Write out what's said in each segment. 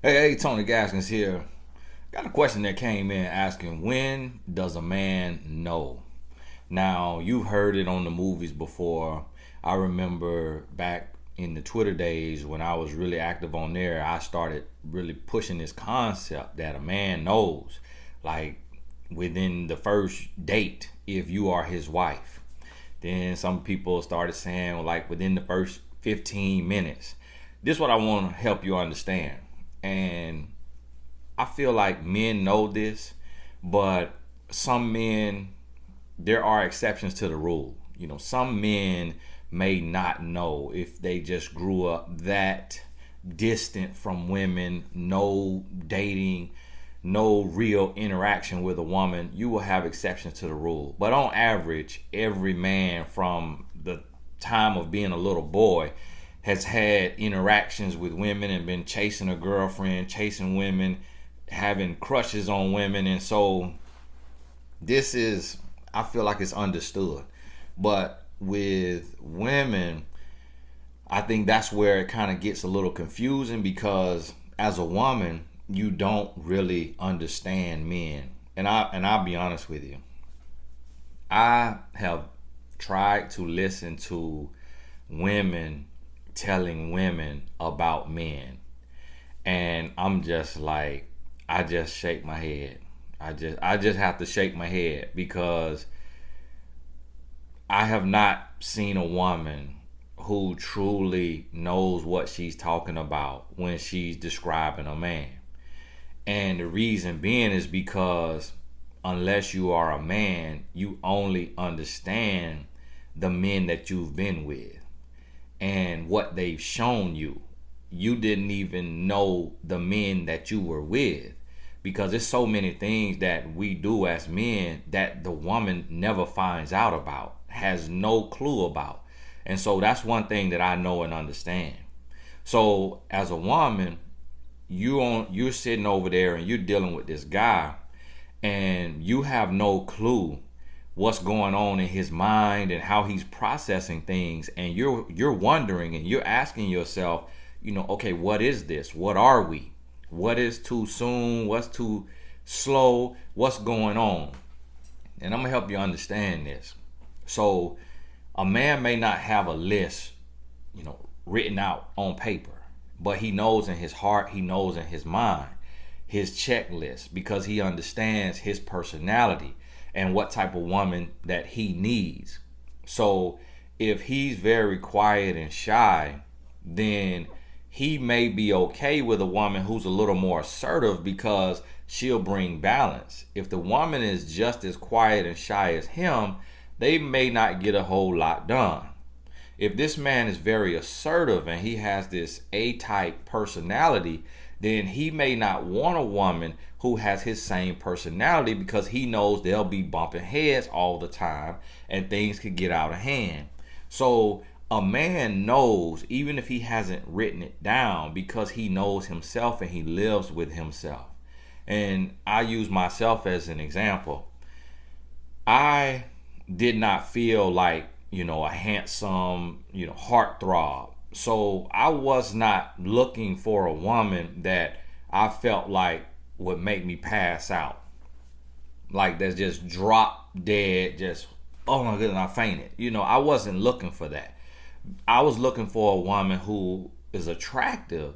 Hey, Tony Gaskins here. Got a question that came in asking, when does a man know? Now, you've heard it on the movies before. I remember back in the Twitter days when I was really active on there, I started really pushing this concept that a man knows, like within the first date, if you are his wife. Then some people started saying, well, like within the first 15 minutes. This is what I want to help you understand. And I feel like men know this, but some men, there are exceptions to the rule. Some men may not know if they just grew up that distant from women, no dating, no real interaction with a woman. You will have exceptions to the rule. But on average, every man from the time of being a little boy has had interactions with women and been chasing a girlfriend, chasing women, having crushes on women. And so I feel like it's understood. But with women, I think that's where it kind of gets a little confusing, because as a woman, you don't really understand men. And I'll be honest with you. I have tried to listen to women telling women about men, and I'm just like, I just shake my head. I just have to shake my head, because I have not seen a woman who truly knows what she's talking about when she's describing a man. And the reason being is because unless you are a man, you only understand the men that you've been with and what they've shown you. You didn't even know the men that you were with, because there's so many things that we do as men that the woman never finds out about, has no clue about. And so that's one thing that I know and understand. So as a woman, you're sitting over there and you're dealing with this guy, and you have no clue what's going on in his mind and how he's processing things. And you're wondering and you're asking yourself, okay, what is this? What are we? What is too soon? What's too slow? What's going on? And I'm gonna help you understand this. So a man may not have a list, written out on paper, but he knows in his heart, he knows in his mind, his checklist, because he understands his personality and what type of woman that he needs. So if he's very quiet and shy, then he may be okay with a woman who's a little more assertive, because she'll bring balance. If the woman is just as quiet and shy as him, they may not get a whole lot done. If this man is very assertive and he has this A-type personality, then he may not want a woman who has his same personality, because he knows they'll be bumping heads all the time and things could get out of hand. So a man knows, even if he hasn't written it down, because he knows himself and he lives with himself. And I use myself as an example. I did not feel like, a handsome, heartthrob. So I was not looking for a woman that I felt like would make me pass out. Like that's just drop dead, just, oh my goodness, I fainted. I wasn't looking for that. I was looking for a woman who is attractive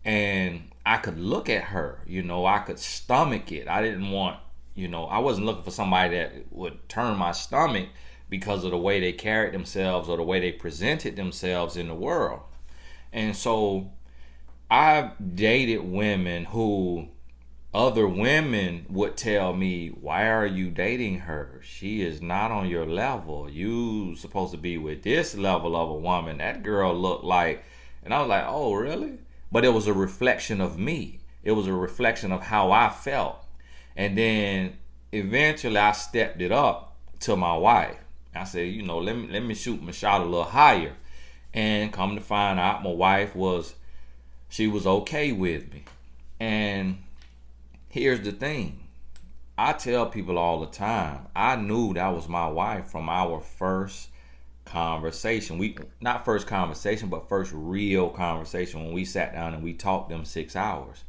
and I could look at her, I could stomach it. I didn't want, I wasn't looking for somebody that would turn my stomach because of the way they carried themselves or the way they presented themselves in the world. And so I dated women who other women would tell me, why are you dating her? She is not on your level. You supposed to be with this level of a woman. That girl looked like, and I was like, oh, really? But it was a reflection of me. It was a reflection of how I felt. And then eventually I stepped it up to my wife. I said, let me shoot my shot a little higher. And come to find out, my wife was okay with me. And here's the thing. I tell people all the time, I knew that was my wife from our first conversation. Not first conversation, but first real conversation, when we sat down and we talked them 6 hours.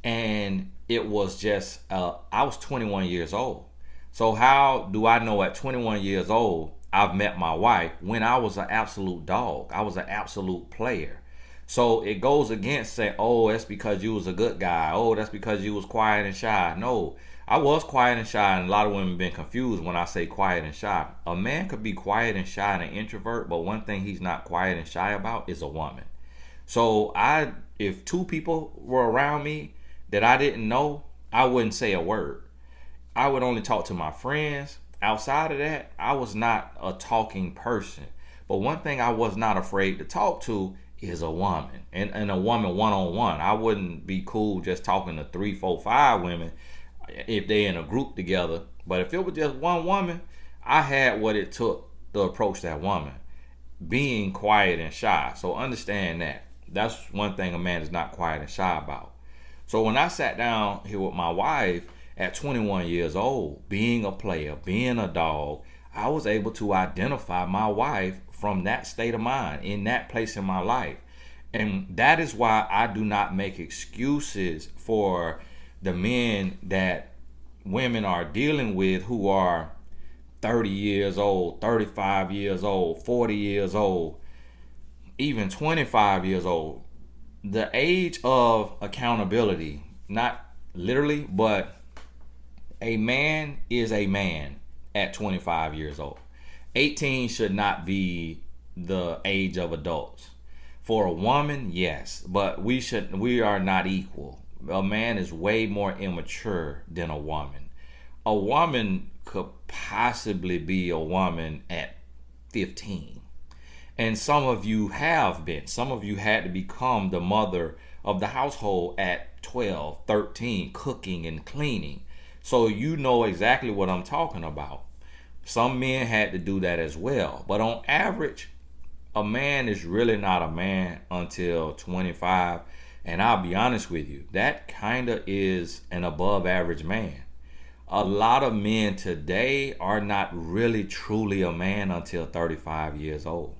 And it was just, I was 21 years old. So how do I know at 21 years old I've met my wife when I was an absolute dog? I was an absolute player. So it goes against saying, oh, that's because you was a good guy. Oh, that's because you was quiet and shy. No, I was quiet and shy, and a lot of women been confused when I say quiet and shy. A man could be quiet and shy and an introvert, but one thing he's not quiet and shy about is a woman. So if two people were around me that I didn't know, I wouldn't say a word. I would only talk to my friends. Outside of that, I was not a talking person. But one thing I was not afraid to talk to is a woman, and a woman one-on-one. I wouldn't be cool just talking to 3, 4, 5 women if they in a group together. But if it was just one woman, I had what it took to approach that woman, being quiet and shy. So understand that. That's one thing a man is not quiet and shy about. So when I sat down here with my wife at 21 years old, being a player, being a dog, I was able to identify my wife from that state of mind, in that place in my life. And that is why I do not make excuses for the men that women are dealing with who are 30 years old, 35 years old, 40 years old, even 25 years old. The age of accountability, not literally, but a man is a man at 25 years old. 18 should not be the age of adults. For a woman, yes, but we are not equal. A man is way more immature than a woman. A woman could possibly be a woman at 15. And some of you have been. Some of you had to become the mother of the household at 12, 13, cooking and cleaning. So you know exactly what I'm talking about. Some men had to do that as well. But on average, a man is really not a man until 25. And I'll be honest with you, that kind of is an above average man. A lot of men today are not really truly a man until 35 years old.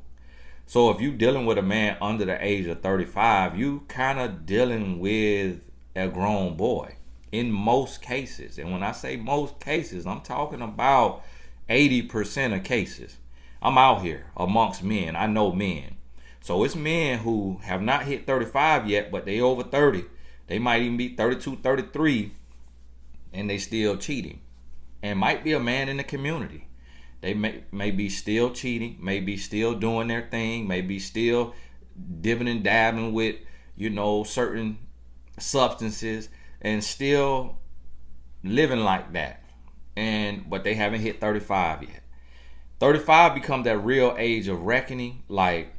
So if you're dealing with a man under the age of 35, you kind of dealing with a grown boy in most cases. And when I say most cases, I'm talking about 80% of cases. I'm out here amongst men. I know men. So it's men who have not hit 35 yet, but they over 30. They might even be 32, 33, and they still cheating. And might be a man in the community. They may be still cheating, may be still doing their thing, may be still dipping and dabbing with, certain substances and still living like that. But they haven't hit 35 yet. 35 becomes that real age of reckoning. Like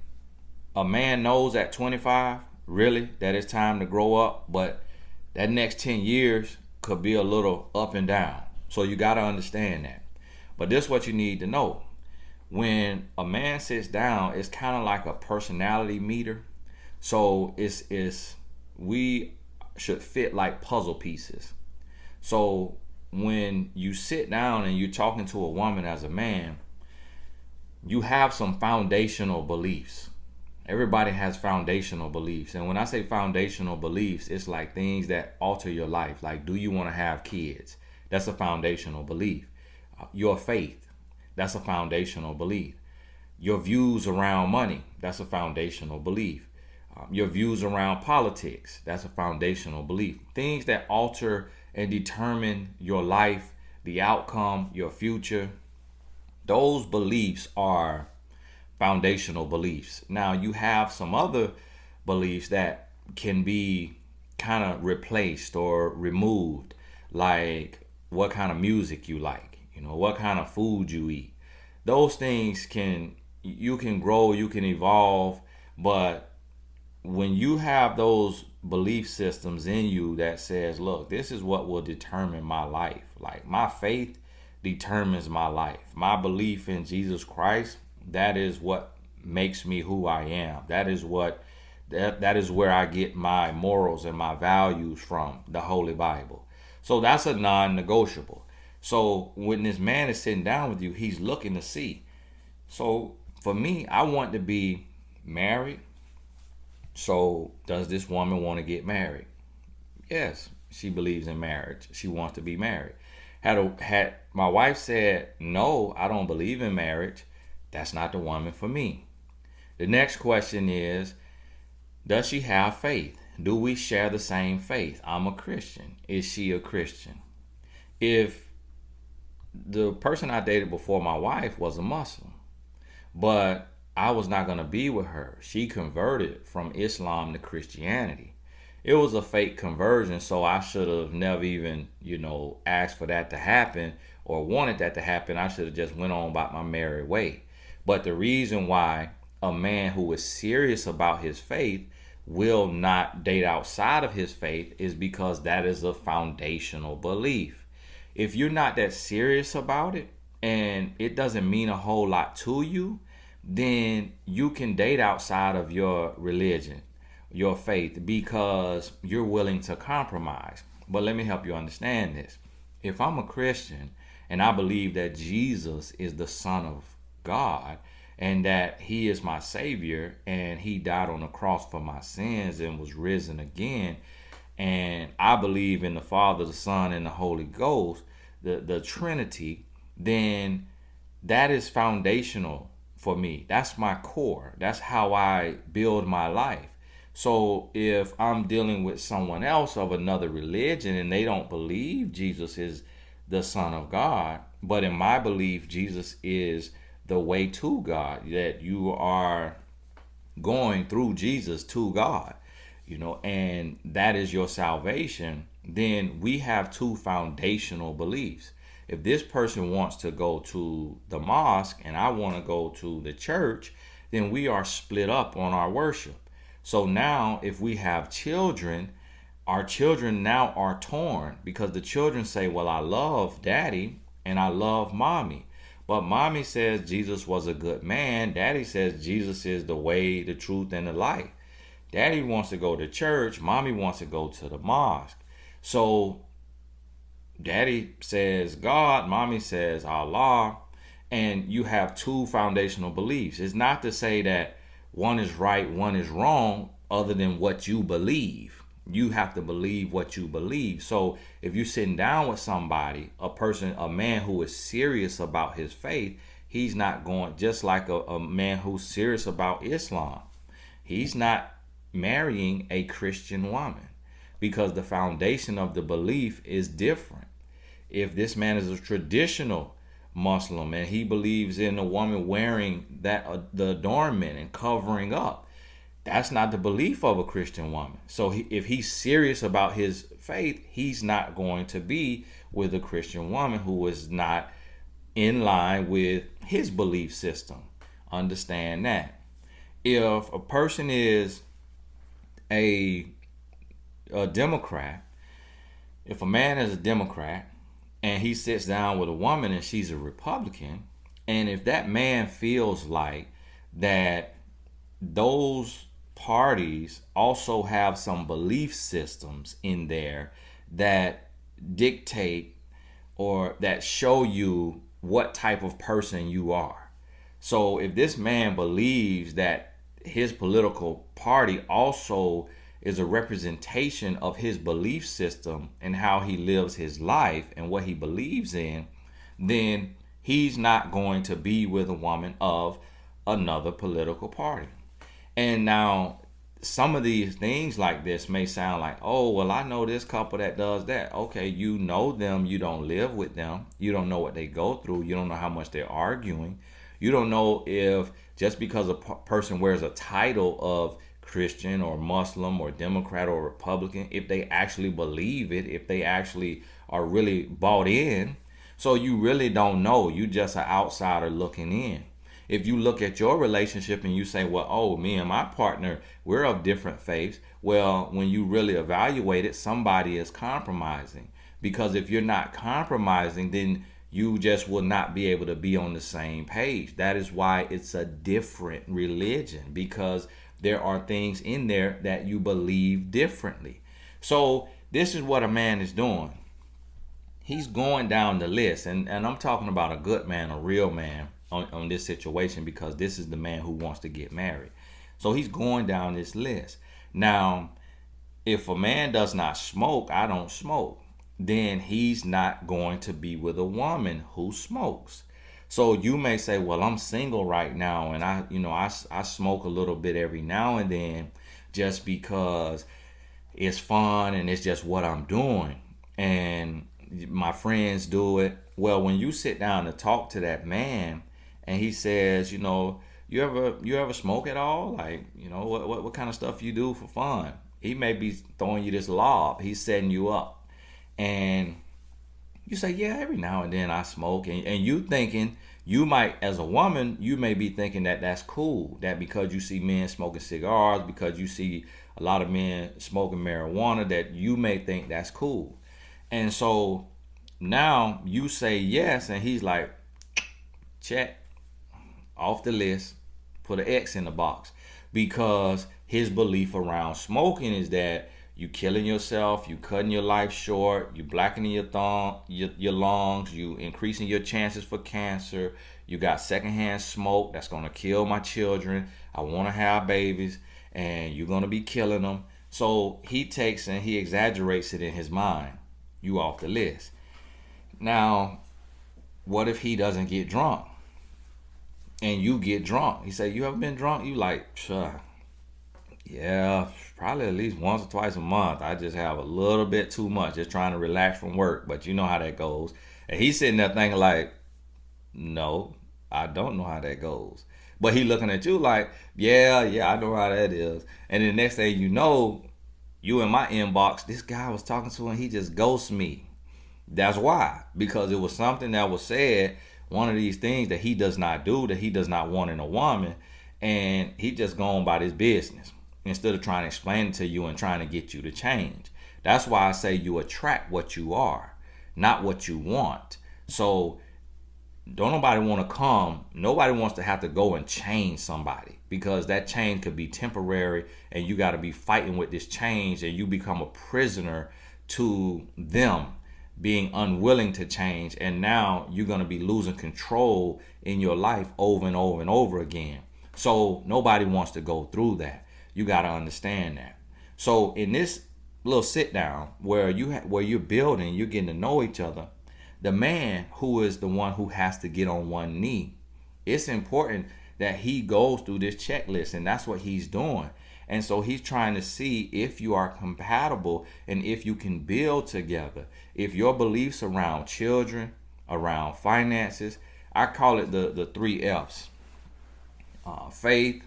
a man knows at 25, really, that it's time to grow up. But that next 10 years could be a little up and down. So you got to understand that. But this is what you need to know. When a man sits down, it's kind of like a personality meter. So we should fit like puzzle pieces. So when you sit down and you're talking to a woman as a man, you have some foundational beliefs. Everybody has foundational beliefs. And when I say foundational beliefs, it's like things that alter your life. Like, do you want to have kids? That's a foundational belief. Your faith, that's a foundational belief. Your views around money, that's a foundational belief. Your views around politics, that's a foundational belief. Things that alter and determine your life, the outcome, your future, those beliefs are foundational beliefs. Now you have some other beliefs that can be kind of replaced or removed, like what kind of music you like, what kind of food you eat. Those things you can grow, you can evolve, but when you have those belief systems in you that says, look, this is what will determine my life. Like my faith determines my life. My belief in Jesus Christ, that is what makes me who I am. That is where I get my morals and my values from, the Holy Bible. So that's a non-negotiable. So when this man is sitting down with you, he's looking to see. So for me, I want to be married. So does this woman want to get married? Yes, she believes in marriage. She wants to be married. Had my wife said, no, I don't believe in marriage, that's not the woman for me. The next question is, does she have faith? Do we share the same faith? I'm a Christian. Is she a Christian? If the person I dated before my wife was a Muslim, but I was not going to be with her. She converted from Islam to Christianity. It was a fake conversion, so I should have never even, asked for that to happen or wanted that to happen. I should have just went on about my merry way. But the reason why a man who is serious about his faith will not date outside of his faith is because that is a foundational belief. If you're not that serious about it and it doesn't mean a whole lot to you, then you can date outside of your religion, your faith, because you're willing to compromise. But let me help you understand this. If I'm a Christian and I believe that Jesus is the Son of God and that he is my Savior and he died on the cross for my sins and was risen again, and I believe in the Father, the Son, and the Holy Ghost, the Trinity, then that is foundational for me. That's my core. That's how I build my life. So if I'm dealing with someone else of another religion and they don't believe Jesus is the Son of God, but in my belief, Jesus is the way to God, that you are going through Jesus to God, and that is your salvation, then we have two foundational beliefs. If this person wants to go to the mosque and I want to go to the church, then we are split up on our worship. So now if we have children, our children now are torn because the children say, well, I love daddy and I love mommy. But mommy says Jesus was a good man. Daddy says Jesus is the way, the truth, and the life. Daddy wants to go to church. Mommy wants to go to the mosque. So daddy says God, mommy says Allah, and you have two foundational beliefs. It's not to say that one is right, one is wrong, other than what you believe. You have to believe what you believe. So if you're sitting down with somebody, a man who is serious about his faith, he's not going, just like a man who's serious about Islam. He's not marrying a Christian woman because the foundation of the belief is different. If this man is a traditional Muslim and he believes in a woman wearing the adornment and covering up, that's not the belief of a Christian woman. So if he's serious about his faith, he's not going to be with a Christian woman who is not in line with his belief system. Understand that. If a person is a Democrat, if a man is a Democrat and he sits down with a woman and she's a Republican, and if that man feels like that those parties also have some belief systems in there that dictate or that show you what type of person you are. So if this man believes that his political party also is a representation of his belief system and how he lives his life and what he believes in, then he's not going to be with a woman of another political party. And now some of these things like this may sound like, oh, well, I know this couple that does that. Okay, you know them. You don't live with them. You don't know what they go through. You don't know how much they're arguing. You don't know if just because a person wears a title of Christian or Muslim or Democrat or Republican, if they actually believe it, if they actually are really bought in. So you really don't know. You just an outsider looking in. If you look at your relationship and you say, well, oh, me and my partner, we're of different faiths. Well, when you really evaluate it, somebody is compromising. Because if you're not compromising, then you just will not be able to be on the same page. That is why it's a different religion, because there are things in there that you believe differently. So this is what a man is doing. He's going down the list, and I'm talking about a good man, a real man on this situation, because this is the man who wants to get married. So he's going down this list. Now, If a man does not smoke, I don't smoke, then he's not going to be with a woman who smokes. So you may say, well, I'm single right now and I smoke a little bit every now and then just because it's fun and it's just what I'm doing. And my friends do it. Well, when you sit down to talk to that man and he says, you ever smoke at all? Like, what kind of stuff you do for fun? He may be throwing you this lob. He's setting you up. And you say, yeah, every now and then I smoke. And you thinking, you might, as a woman, you may be thinking that that's cool. That because you see men smoking cigars, because you see a lot of men smoking marijuana, that you may think that's cool. And so now you say yes, and he's like, check, off the list, put an X in the box. Because his belief around smoking is that you killing yourself, you cutting your life short, you blackening your lungs, you increasing your chances for cancer, you got secondhand smoke that's gonna kill my children, I wanna have babies, and you're gonna be killing them. So he takes and he exaggerates it in his mind. You off the list. Now, what if he doesn't get drunk? And you get drunk. He say, you ever been drunk? You like, sure. Yeah, probably at least once or twice a month. I just have a little bit too much, just trying to relax from work. But you know how that goes. And he's sitting there thinking like, no, I don't know how that goes. But he looking at you like, yeah, I know how that is. And the next thing you know, you in my inbox, this guy I was talking to and he just ghosts me. That's why. Because it was something that was said, one of these things that he does not do, that he does not want in a woman, and he just going about his business instead of trying to explain it to you and trying to get you to change. That's why I say you attract what you are, not what you want. So don't nobody want to come, nobody wants to have to go and change somebody, because that change could be temporary and you got to be fighting with this change and you become a prisoner to them being unwilling to change, and now you're going to be losing control in your life over and over and over again. So nobody wants to go through that. You got to understand that. So in this little sit down where you're building, you're getting to know each other, the man who is the one who has to get on one knee, it's important that he goes through this checklist, and that's what he's doing. And so he's trying to see if you are compatible and if you can build together. If your beliefs around children, around finances, I call it the 3 F's. Faith,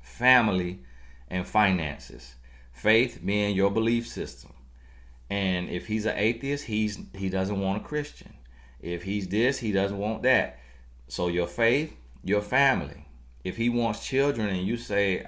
family, and finances. Faith being your belief system. And if he's an atheist, he doesn't want a Christian. If he's this, he doesn't want that. So your faith, your family. If he wants children and you say,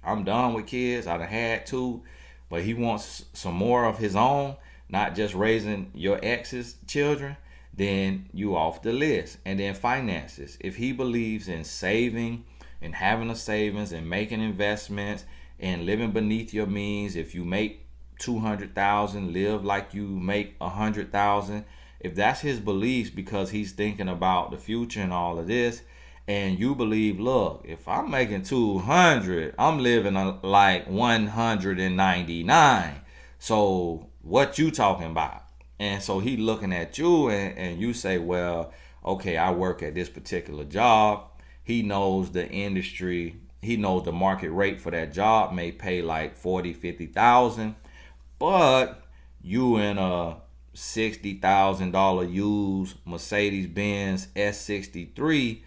I'm done with kids, I done had 2, but he wants some more of his own, not just raising your ex's children, then you off the list. And then finances. If he believes in saving and having a savings and making investments and living beneath your means, if you make 200,000, live like you make 100,000. If that's his beliefs because he's thinking about the future and all of this, and you believe, look, if I'm making 200, I'm living like 199. So what you talking about? And so he looking at you and you say, well, okay, I work at this particular job. He knows the industry. He knows the market rate for that job may pay like 40, 50,000. But you in a $60,000 used Mercedes-Benz S63,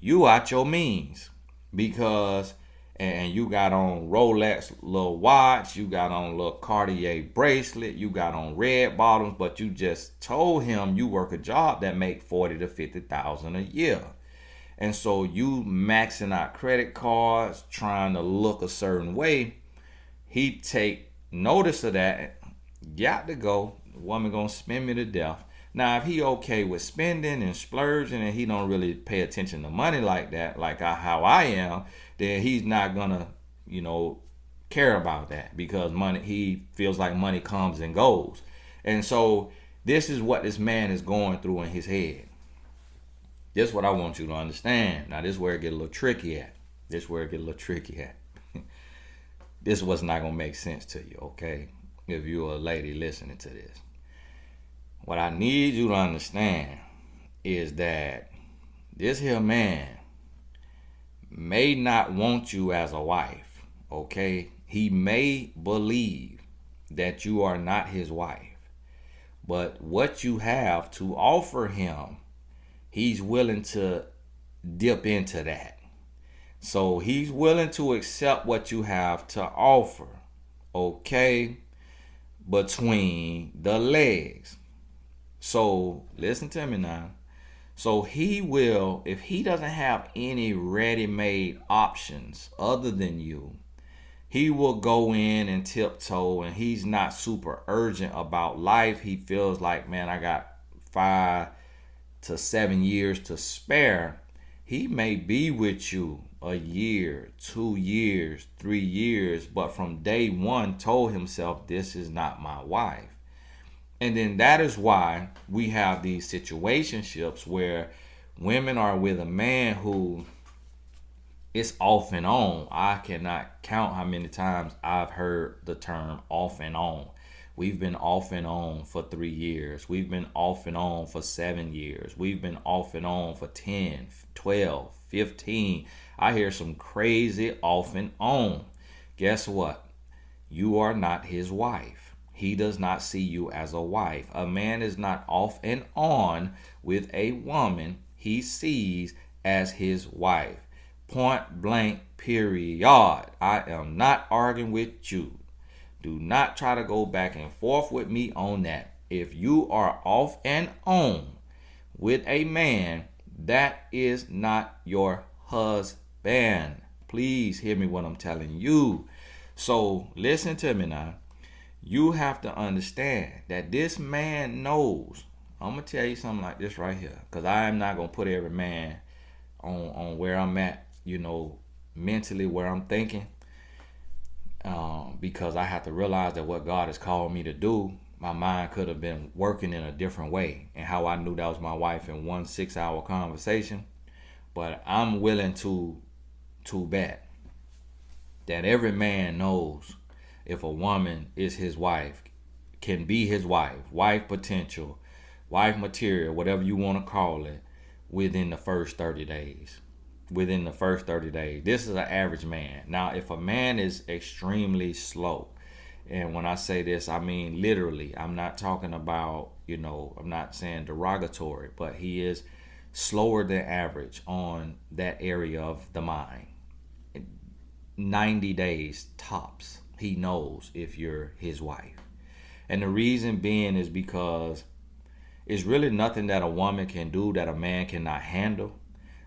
you out your means, because and you got on Rolex little watch, you got on little Cartier bracelet, you got on red bottoms, but you just told him you work a job that make 40 to 50,000 a year. And so you maxing out credit cards, trying to look a certain way. He take notice of that, got to go. The woman gonna spend me to death. Now, if he okay with spending and splurging and he don't really pay attention to money like that, like how I am, then he's not gonna, care about that, because money, he feels like money comes and goes. And so this is what this man is going through in his head. This is what I want you to understand. Now, this is where it get a little tricky at. this was not gonna make sense to you, okay? If you're a lady listening to this. What I need you to understand is that this here man may not want you as a wife, okay? He may believe that you are not his wife, but what you have to offer him, he's willing to dip into that. So he's willing to accept what you have to offer, okay, between the legs. So listen to me now. So he will, if he doesn't have any ready-made options other than you, he will go in and tiptoe, and he's not super urgent about life. He feels like, man, I got 5 to 7 years to spare. He may be with you a year, 2 years, 3 years, but from day one told himself, this is not my wife. And then that is why we have these situationships where women are with a man who is off and on. I cannot count how many times I've heard the term off and on. We've been off and on for 3 years. We've been off and on for 7 years. We've been off and on for 10, 12, 15. I hear some crazy off and on. Guess what? You are not his wife. He does not see you as a wife. A man is not off and on with a woman he sees as his wife. Point blank, period. I am not arguing with you. Do not try to go back and forth with me on that. If you are off and on with a man, that is not your husband. Please hear me what I'm telling you. So listen to me now. You have to understand that this man knows. I'm going to tell you something like this right here, because I am not going to put every man on where I'm at, mentally, where I'm thinking, because I have to realize that what God has called me to do, my mind could have been working in a different way, and how I knew that was my wife in 1 6-hour conversation. But I'm willing to bet that every man knows if a woman is his wife, can be his wife potential, wife material, whatever you want to call it, within the first 30 days. Within the first 30 days. This is an average man. Now, if a man is extremely slow, and when I say this, I mean literally, I'm not talking about, I'm not saying derogatory, but he is slower than average on that area of the mind. 90 days tops. He knows if you're his wife. And the reason being is because it's really nothing that a woman can do that a man cannot handle.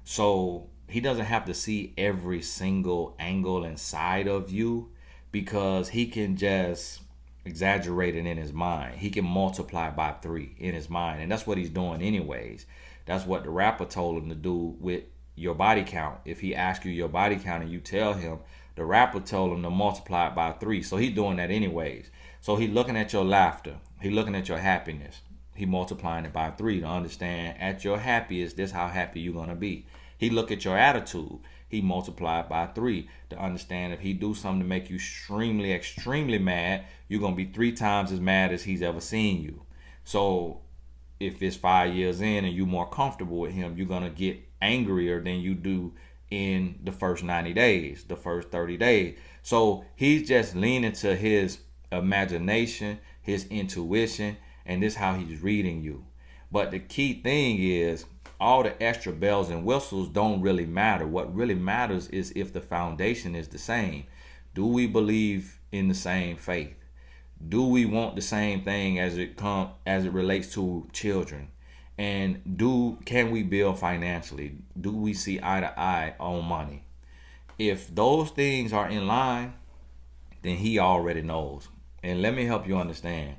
So he doesn't have to see every single angle and side of you, because he can just exaggerate it in his mind. He can multiply by 3 in his mind. And that's what he's doing anyways. That's what the rapper told him to do with your body count. If he asks you your body count and you tell him, the rapper told him to multiply it by 3. So he's doing that anyways. So he's looking at your laughter. He's looking at your happiness. He multiplying it by 3 to understand at your happiest, this how happy you're going to be. He look at your attitude. He multiply it by 3 to understand if he do something to make you extremely, extremely mad, you're going to be 3 times as mad as he's ever seen you. So if it's 5 years in and you're more comfortable with him, you're going to get angrier than you do in the first 90 days, the first 30 days. So he's just leaning to his imagination, his intuition, and this is how he's reading you. But the key thing is, all the extra bells and whistles don't really matter. What really matters is if the foundation is the same. Do we believe in the same faith? Do we want the same thing as it relates to children? And can we build financially? Do we see eye to eye on money? If those things are in line, then he already knows. And let me help you understand.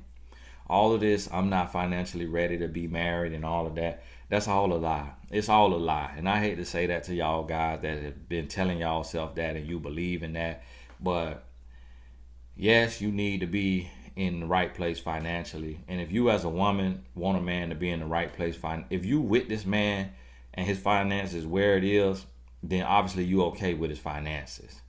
All of this, I'm not financially ready to be married and all of that, that's all a lie. It's all a lie. And I hate to say that to y'all guys that have been telling y'all self that and you believe in that. But yes, you need to be in the right place financially. And if you as a woman want a man to be in the right place, if you with this man and his finances where it is, then obviously you okay with his finances.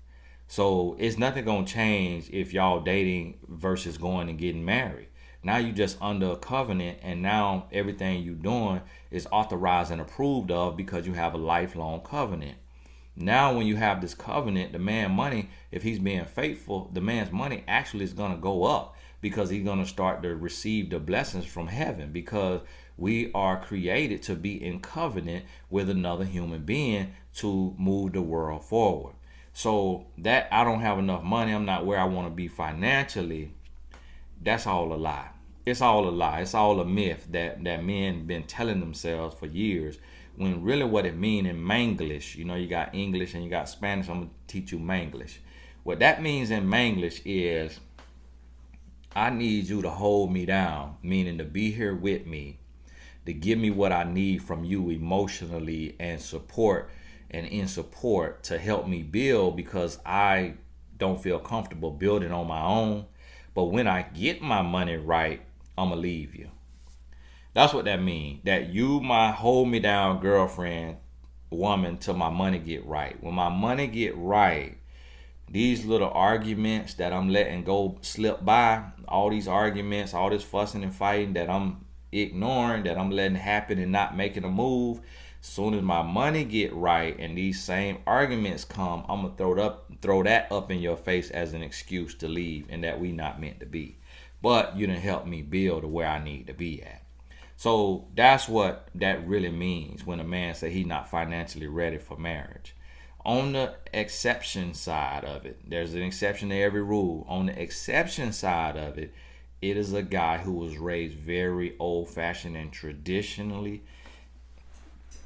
So it's nothing gonna change if y'all dating versus going and getting married. Now you just under a covenant, and now everything you doing is authorized and approved of because you have a lifelong covenant. Now when you have this covenant, the man money, if he's being faithful, the man's money actually is gonna go up because he's gonna start to receive the blessings from heaven, because we are created to be in covenant with another human being to move the world forward. So that I don't have enough money, I'm not where I want to be financially, that's all a lie. It's all a lie. It's all a myth that men been telling themselves for years. When really what it mean in Manglish, you got English and you got Spanish. I'm gonna teach you Manglish. What that means in Manglish is I need you to hold me down, meaning to be here with me, to give me what I need from you emotionally and support and in support to help me build, because I don't feel comfortable building on my own. But when I get my money right, I'm gonna leave you. That's what that means. That you my hold me down girlfriend, woman, till my money get right. When my money get right, these little arguments that I'm letting go slip by, all these arguments, all this fussing and fighting that I'm ignoring, that I'm letting happen and not making a move, soon as my money get right and these same arguments come, I'm gonna throw that up in your face as an excuse to leave, and that we not meant to be. But you done help me build to where I need to be at. So that's what that really means when a man say he not financially ready for marriage. On the exception side of it, there's an exception to every rule. On the exception side of it, it is a guy who was raised very old-fashioned and traditionally,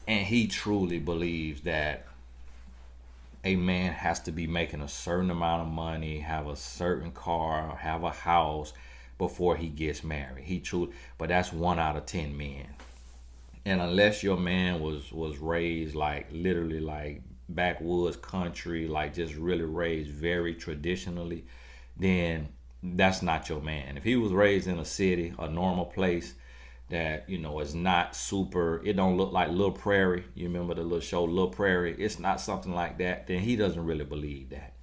and he truly believes that a man has to be making a certain amount of money, have a certain car, have a house before he gets married. But that's 1 out of 10 men. And unless your man was raised like literally like backwoods country, like just really raised very traditionally, then that's not your man. If he was raised in a city, a normal place that is not super, it don't look like Little Prairie. You remember the little show Little Prairie? It's not something like that. Then he doesn't really believe that,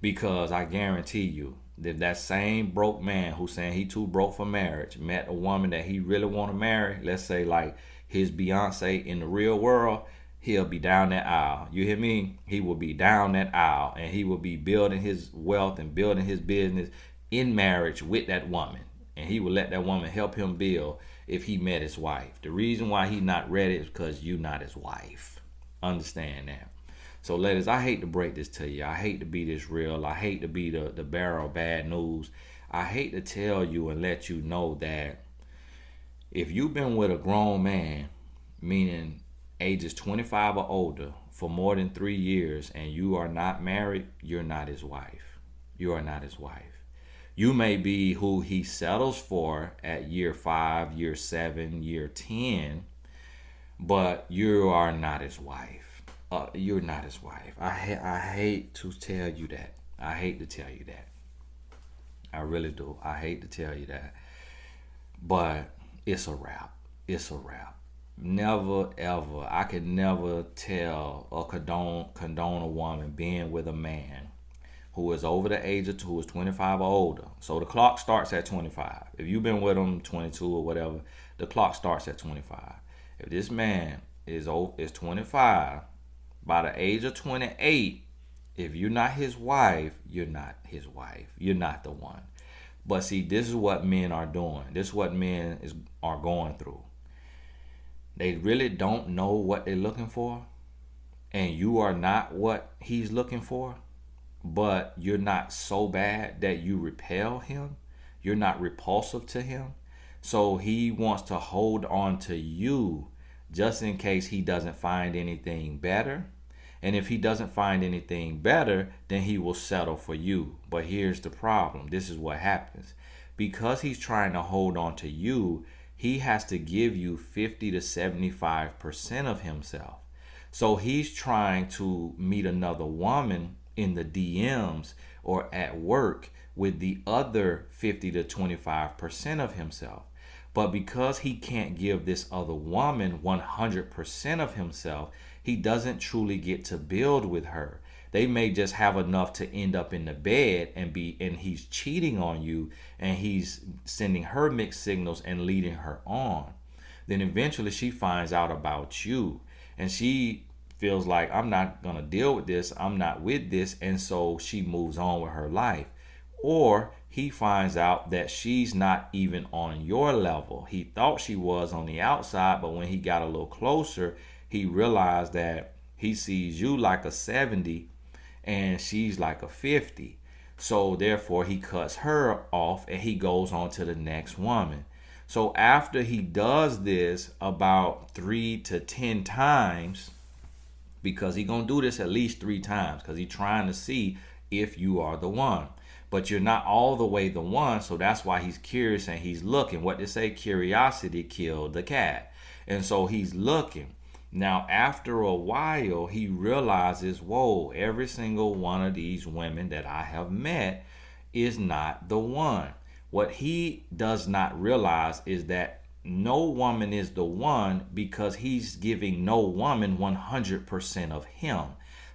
because I guarantee you that same broke man who's saying he too broke for marriage met a woman that he really want to marry, let's say like his Beyonce in the real world, he'll be down that aisle. You hear me? He will be down that aisle, and he will be building his wealth and building his business in marriage with that woman, and he will let that woman help him build if he met his wife. The reason why he not ready is because you not his wife. Understand that. So ladies, I hate to break this to you. I hate to be this real. I hate to be the bearer of bad news. I hate to tell you and let you know that if you've been with a grown man, meaning ages 25 or older, for more than 3 years, and you are not married, you're not his wife. You are not his wife. You may be who he settles for at year 5, year 7, year 10, but you are not his wife. You're not his wife. I hate to tell you that. I hate to tell you that. I really do. I hate to tell you that. But it's a wrap. It's a wrap. Never ever. I could never tell or condone a woman being with a man who is over the age of who is 25 or older. So the clock starts at 25. If you've been with him 22 or whatever, the clock starts at 25. If this man is 25, by the age of 28, if you're not his wife, you're not his wife. You're not the one. But see, this is what men are doing. This is what men are going through. They really don't know what they're looking for, and you are not what he's looking for, but you're not so bad that you repel him. You're not repulsive to him. So he wants to hold on to you just in case he doesn't find anything better. And if he doesn't find anything better, then he will settle for you. But here's the problem. This is what happens. Because he's trying to hold on to you, he has to give you 50 to 75% of himself. So he's trying to meet another woman in the DMs or at work with the other 50 to 25% of himself. But because he can't give this other woman 100% of himself, he doesn't truly get to build with her, They may just have enough to end up in the bed and he's cheating on you, and he's sending her mixed signals and leading her on. Then eventually she finds out about you, and she feels like, I'm not going to deal with this. I'm not with this. And so she moves on with her life. Or he finds out that she's not even on your level. He thought she was on the outside, but when he got a little closer, he realized that he sees you like a 70 and she's like a 50. So therefore he cuts her off and he goes on to the next woman. So after he does this about 3 to 10 times, because he's going to do this at least 3 times, because he's trying to see if you are the one. But you're not all the way the one, so that's why he's curious and he's looking. What they say, curiosity killed the cat. And so he's looking. Now, after a while, he realizes, whoa, every single one of these women that I have met is not the one. What he does not realize is that no woman is the one, because he's giving no woman 100% of him.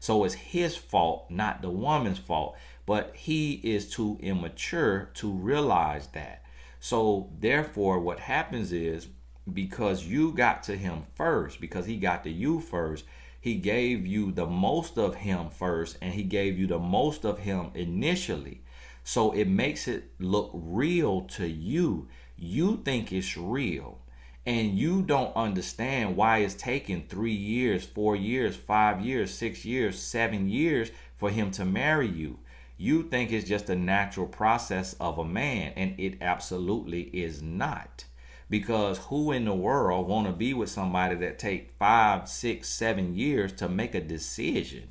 So it's his fault, not the woman's fault. But he is too immature to realize that. So therefore, what happens is, because you got to him first, because he got to you first, he gave you the most of him first, and he gave you the most of him initially. So it makes it look real to you. You think it's real, and you don't understand why it's taking 3 years, 4 years, 5 years, 6 years, 7 years for him to marry you. You think it's just a natural process of a man, and it absolutely is not. Because who in the world want to be with somebody that take 5, 6, 7 years to make a decision?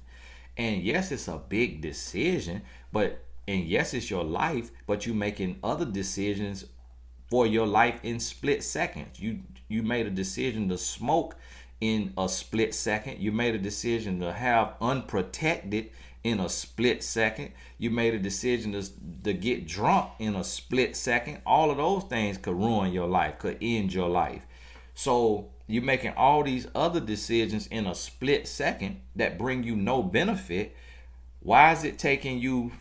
And yes, it's a big decision, and yes, it's your life, but you making other decisions for your life in split seconds. You made a decision to smoke in a split second. You made a decision to have unprotected in a split second. You made a decision to get drunk in a split second. All of those things could ruin your life, could end your life. So you're making all these other decisions in a split second that bring you no benefit. Why is it taking you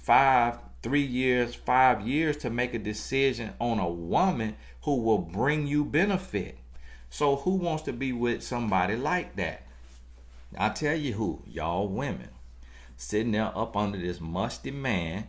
3 years, 5 years to make a decision on a woman who will bring you benefit? So who wants to be with somebody like that? I tell you who, y'all women. Sitting there up under this musty man,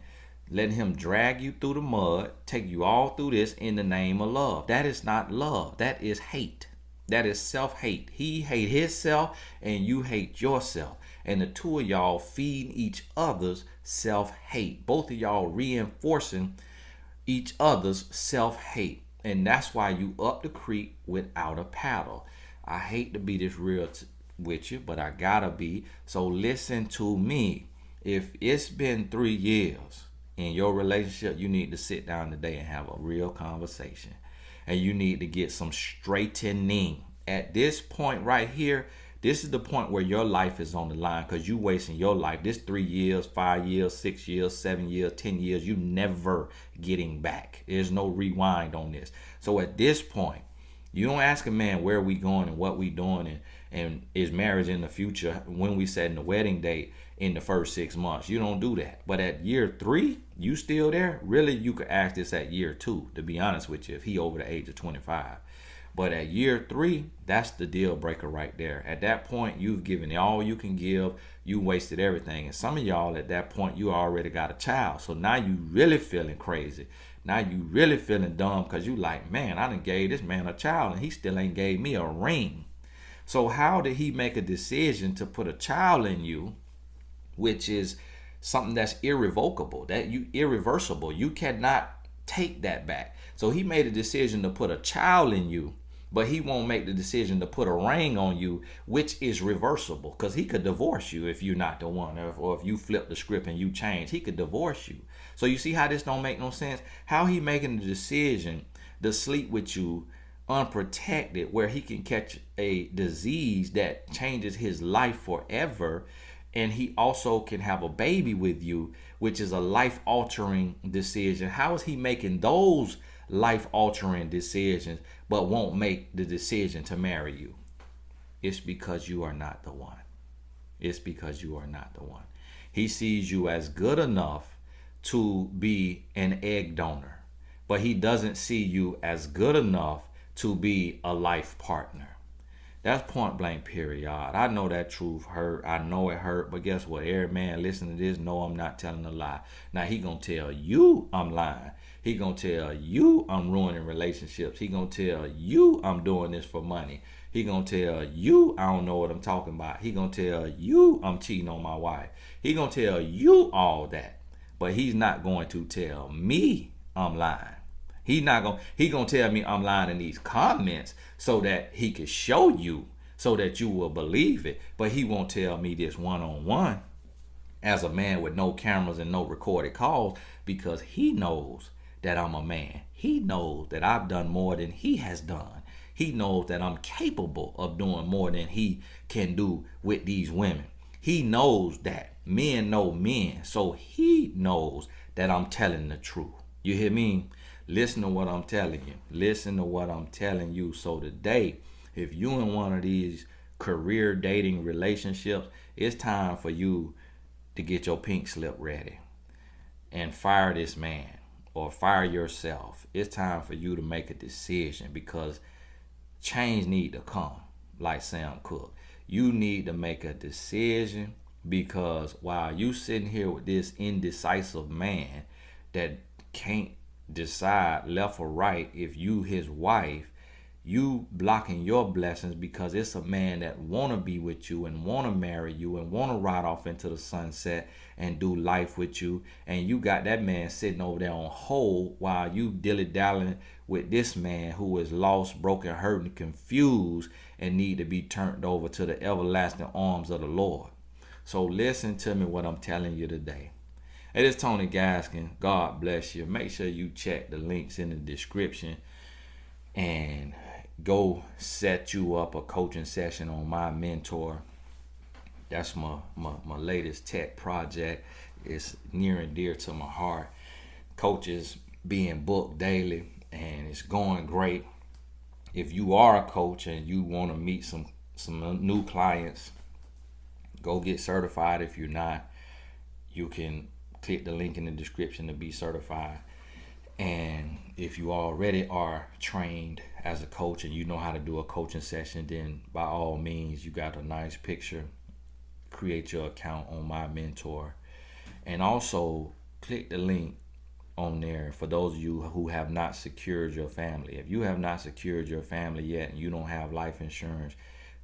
letting him drag you through the mud, take you all through this in the name of love. That is not love. That is hate. That is self-hate. He hate himself and you hate yourself. And the two of y'all feeding each other's self-hate. Both of y'all reinforcing each other's self-hate. And that's why you up the creek without a paddle. I hate to be this real with you, but I gotta be. So listen to me. If it's been 3 years in your relationship, you need to sit down today and have a real conversation. And you need to get some straightening. At this point right here, this is the point where your life is on the line, because you wasting your life. This 3 years, 5 years, 6 years, 7 years, 10 years, you never getting back. There's no rewind on this. So at this point, you don't ask a man where we going and what we doing and is marriage in the future when we setting the wedding date in the first 6 months. You don't do that. But at year 3, you still there? Really, you could ask this at year 2, to be honest with you, if he over the age of 25. But at year 3, that's the deal breaker right there. At that point, you've given all you can give. You wasted everything. And some of y'all at that point, you already got a child. So now you really feeling crazy. Now you really feeling dumb, because you like, man, I done gave this man a child and he still ain't gave me a ring. So how did he make a decision to put a child in you, which is something that's irrevocable, irreversible? You cannot take that back. So he made a decision to put a child in you, but he won't make the decision to put a ring on you, which is reversible, because he could divorce you if you're not the one, or if you flip the script and you change, he could divorce you. So you see how this don't make no sense? How he making the decision to sleep with you unprotected, where he can catch a disease that changes his life forever, and he also can have a baby with you, which is a life-altering decision. How is he making those life-altering decisions but won't make the decision to marry you? It's because you are not the one. It's because you are not the one. He sees you as good enough to be an egg donor, but he doesn't see you as good enough to be a life partner. That's point blank period. I know that truth hurt. I know it hurt, but guess what? Every man listening to this know I'm not telling a lie. Now he gonna tell you I'm lying. He gonna tell you I'm ruining relationships. He gonna tell you I'm doing this for money. He gonna tell you I don't know what I'm talking about. He gonna tell you I'm cheating on my wife. He gonna tell you all that, but he's not going to tell me I'm lying. He gonna tell me I'm lying in these comments so that he can show you, so that you will believe it. But he won't tell me this one-on-one as a man with no cameras and no recorded calls, because he knows that I'm a man. He knows that I've done more than he has done. He knows that I'm capable of doing more than he can do with these women. He knows that men know men, so he knows that I'm telling the truth. You hear me? Listen to what I'm telling you. Listen to what I'm telling you. So today, if you in one of these career dating relationships, it's time for you to get your pink slip ready and fire this man or fire yourself. It's time for you to make a decision, because change need to come, like Sam Cooke. You need to make a decision, because while you sitting here with this indecisive man that can't decide left or right if you his wife, you blocking your blessings, because it's a man that want to be with you and want to marry you and want to ride off into the sunset and do life with you, and you got that man sitting over there on hold while you dilly-dallying with this man who is lost, broken, hurt, and confused and need to be turned over to the everlasting arms of the Lord. So listen to me what I'm telling you today. It is Tony Gaskins. God bless you. Make sure you check the links in the description and go set you up a coaching session on my mentor. That's my latest tech project. It's near and dear to my heart. Coaches being booked daily, and it's going great. If you are a coach and you want to meet some new clients, go get certified. If you're not, you can click the link in the description to be certified. And if you already are trained as a coach and you know how to do a coaching session, then by all means, you got a nice picture, create your account on my mentor, and also click the link on there for those of you who have not secured your family. If you have not secured your family yet and you don't have life insurance,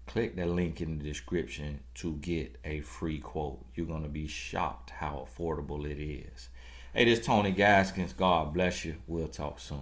click that link in the description to get a free quote. You're going to be shocked how affordable it is. Hey, this is Tony Gaskins. God bless you. We'll talk soon.